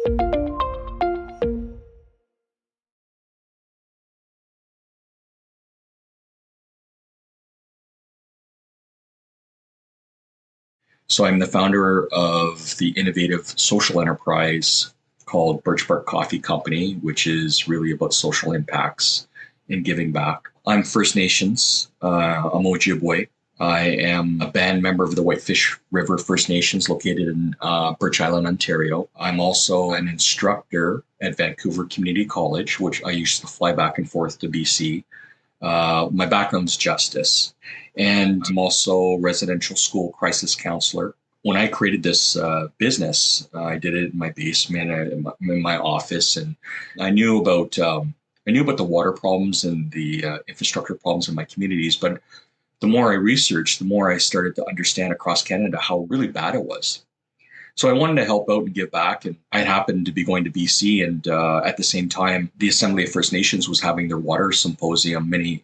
So I'm the founder of the innovative social enterprise called Birch Bark Coffee Company, which is really about social impacts and giving back. I'm First Nations. I'm Ojibwe. I am a band member of the Whitefish River First Nations located in Birch Island, Ontario. I'm also an instructor at Vancouver Community College, which I used to fly back and forth to BC. My background's justice, and I'm also residential school crisis counselor. When I created this business, I did it in my basement, in my office, and I knew about the water problems and the infrastructure problems in my communities. But the more I researched, the more I started to understand across Canada how really bad it was. So I wanted to help out and give back. And I happened to be going to BC, and at the same time, the Assembly of First Nations was having their water symposium many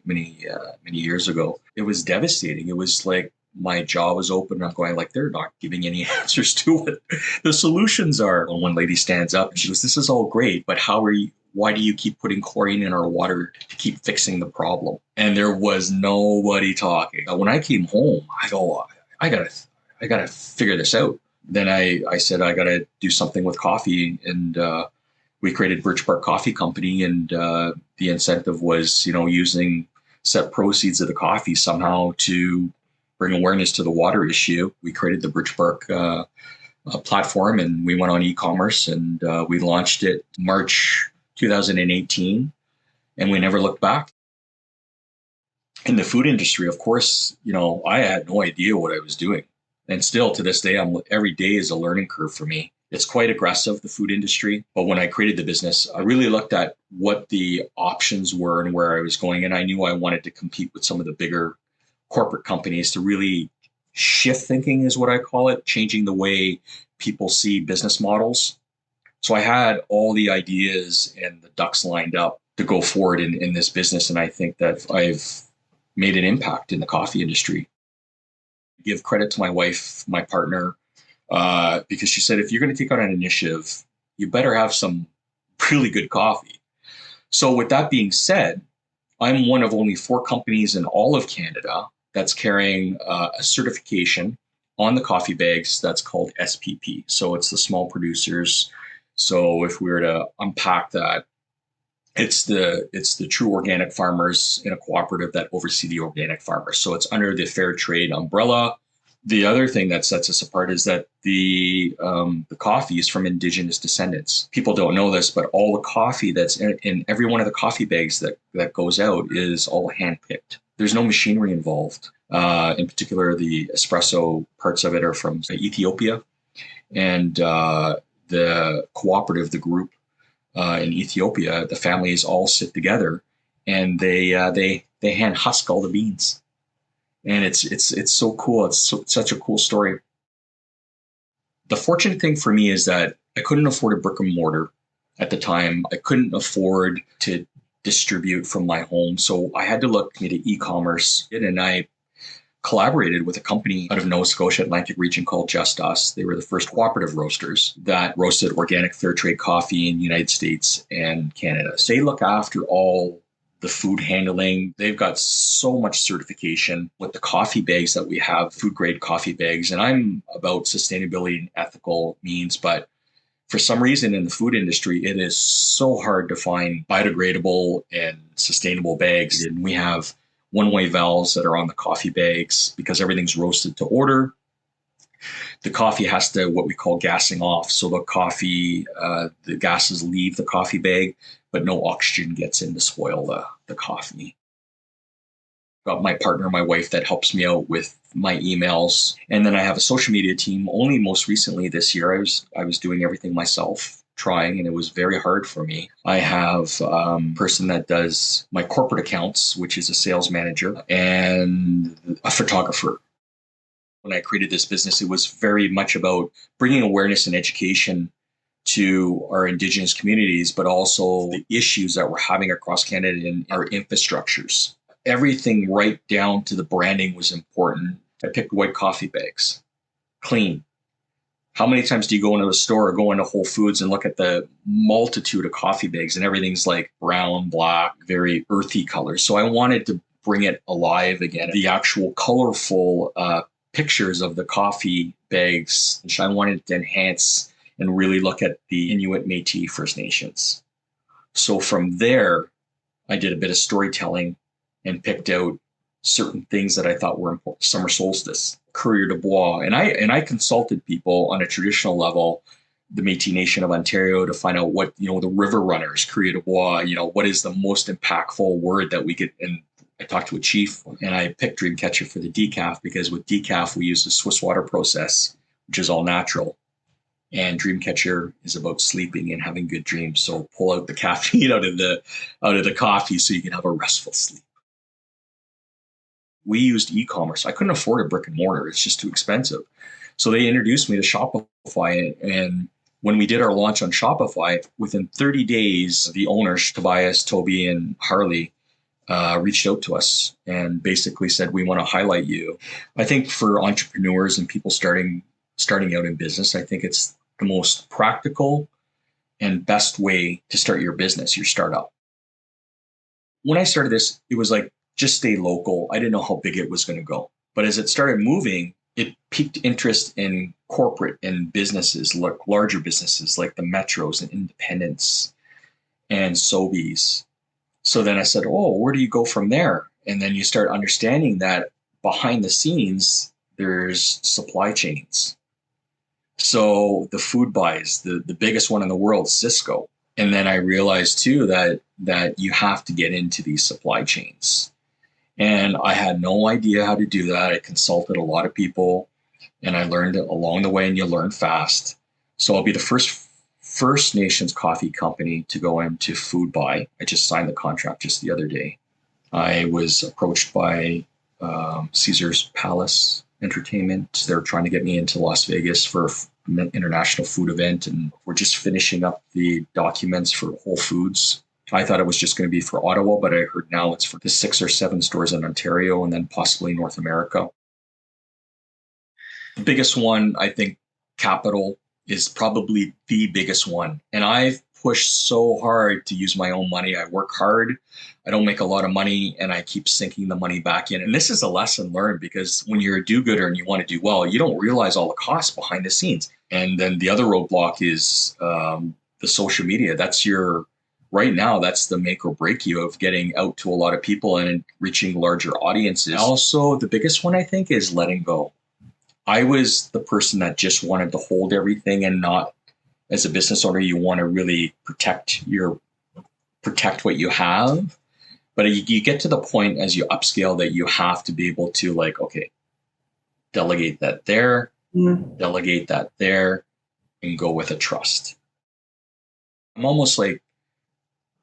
years ago. It was devastating. It was like my jaw was open. I'm going like, they're not giving any answers to what the solutions are. And one lady stands up and she goes, "This is all great, but why do you keep putting chlorine in our water to keep fixing the problem?" And there was nobody talking. When I came home, I go, I gotta figure this out. Then I said, I got to do something with coffee. And we created Birch Bark Coffee Company. And the incentive was, using set proceeds of the coffee somehow to bring awareness to the water issue. We created the Birch Bark platform, and we went on e-commerce, and we launched it March 2018, and we never looked back. In the food industry, of course, I had no idea what I was doing. And still to this day, every day is a learning curve for me. It's quite aggressive, the food industry. But when I created the business, I really looked at what the options were and where I was going. And I knew I wanted to compete with some of the bigger corporate companies to really shift thinking, is what I call it, changing the way people see business models. So I had all the ideas and the ducks lined up to go forward in this business. And I think that I've made an impact in the coffee industry. Give credit to my wife, my partner, because she said, if you're going to take on an initiative, you better have some really good coffee. So with that being said, I'm one of only 4 companies in all of Canada that's carrying a certification on the coffee bags that's called SPP. So it's the small producers. So if we were to unpack that, it's the true organic farmers in a cooperative that oversee the organic farmers. So it's under the fair trade umbrella. The other thing that sets us apart is that the coffee is from Indigenous descendants. People don't know this, but all the coffee that's in every one of the coffee bags that goes out is all handpicked. There's no machinery involved. In particular, the espresso parts of it are from Ethiopia, and the cooperative, the group, in Ethiopia, the families all sit together and they hand husk all the beans, and it's so cool. It's such a cool story. The fortunate thing for me is that I couldn't afford a brick and mortar at the time. I couldn't afford to distribute from my home, so I had to look into e-commerce, and I collaborated with a company out of Nova Scotia, Atlantic region called Just Us. They were the first cooperative roasters that roasted organic fair trade coffee in the United States and Canada. So they look after all the food handling. They've got so much certification with the coffee bags that we have, food grade coffee bags. And I'm about sustainability and ethical means, but for some reason in the food industry, it is so hard to find biodegradable and sustainable bags. And we have one-way valves that are on the coffee bags because everything's roasted to order. The coffee has to, what we call gassing off. So the coffee, the gases leave the coffee bag, but no oxygen gets in to spoil the coffee. Got my partner, my wife, that helps me out with my emails. And then I have a social media team. Only most recently this year, I was doing everything myself, trying, and it was very hard for me. I have a person that does my corporate accounts, which is a sales manager, and a photographer. When I created this business, it was very much about bringing awareness and education to our Indigenous communities, but also the issues that we're having across Canada in our infrastructures. Everything right down to the branding was important. I picked white coffee bags, clean, How many times do you go into a store or go into Whole Foods and look at the multitude of coffee bags and everything's like brown, black, very earthy colors? So I wanted to bring it alive again. The actual colorful pictures of the coffee bags, which I wanted to enhance and really look at the Inuit, Métis, First Nations. So from there, I did a bit of storytelling and picked out certain things that I thought were important. Summer solstice, courrier de bois, and I consulted people on a traditional level, the Métis Nation of Ontario, to find out what the river runners, courrier de bois. What is the most impactful word that we could. And I talked to a chief, and I picked Dreamcatcher for the decaf because with decaf we use the Swiss water process, which is all natural. And Dreamcatcher is about sleeping and having good dreams. So pull out the caffeine out of the coffee so you can have a restful sleep. We used e-commerce. I couldn't afford a brick and mortar. It's just too expensive. So they introduced me to Shopify. And when we did our launch on Shopify, within 30 days, the owners, Tobias, Toby, and Harley, reached out to us and basically said, we want to highlight you. I think for entrepreneurs and people starting out in business, I think it's the most practical and best way to start your business, your startup. When I started this, it was like, just stay local. I didn't know how big it was going to go. But as it started moving, it piqued interest in corporate and businesses, larger businesses like the Metros and Independents and Sobeys. So then I said, oh, where do you go from there? And then you start understanding that behind the scenes, there's supply chains. So the food buys, the biggest one in the world, Cisco. And then I realized too that you have to get into these supply chains. And I had no idea how to do that. I consulted a lot of people and I learned along the way, and you learn fast. So I'll be the First Nations coffee company to go into food buy. I just signed the contract just the other day. I was approached by Caesar's Palace Entertainment. They're trying to get me into Las Vegas for an international food event. And we're just finishing up the documents for Whole Foods. I thought it was just going to be for Ottawa, but I heard now it's for the 6 or 7 stores in Ontario and then possibly North America. The biggest one, I think, capital is probably the biggest one. And I've pushed so hard to use my own money. I work hard. I don't make a lot of money and I keep sinking the money back in. And this is a lesson learned because when you're a do-gooder and you want to do well, you don't realize all the costs behind the scenes. And then the other roadblock is the social media. Right now, that's the make or break you of getting out to a lot of people and reaching larger audiences. Also, the biggest one, I think, is letting go. I was the person that just wanted to hold everything and not, as a business owner, you want to really protect what you have. But you get to the point as you upscale that you have to be able to okay, delegate that there, delegate that there, and go with a trust. I'm almost like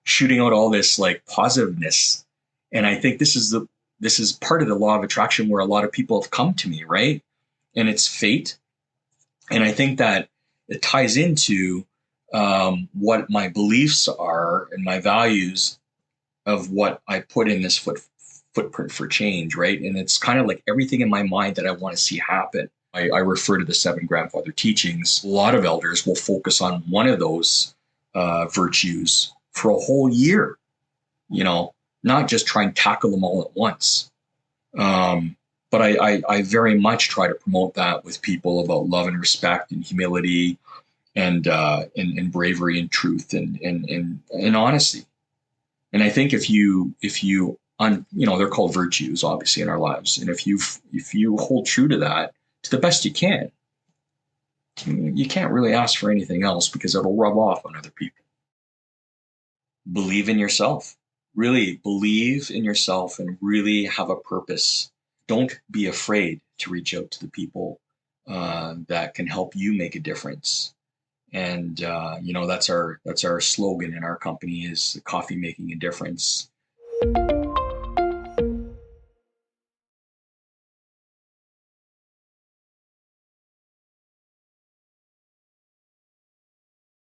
shooting out all this positiveness. And I think this is part of the law of attraction where a lot of people have come to me, right? And it's fate. And I think that it ties into what my beliefs are and my values of what I put in this footprint for change, right? And it's kind of like everything in my mind that I want to see happen. I refer to the 7 grandfather teachings. A lot of elders will focus on one of those virtues for a whole year, not just try and tackle them all at once. But I very much try to promote that with people about love and respect and humility and bravery and truth and honesty. And I think if you they're called virtues, obviously, in our lives. And if you hold true to that to the best you can, you can't really ask for anything else because it'll rub off on other people. Believe in yourself. Really believe in yourself and really have a purpose. Don't be afraid to reach out to the people that can help you make a difference. And that's our slogan in our company is coffee making a difference.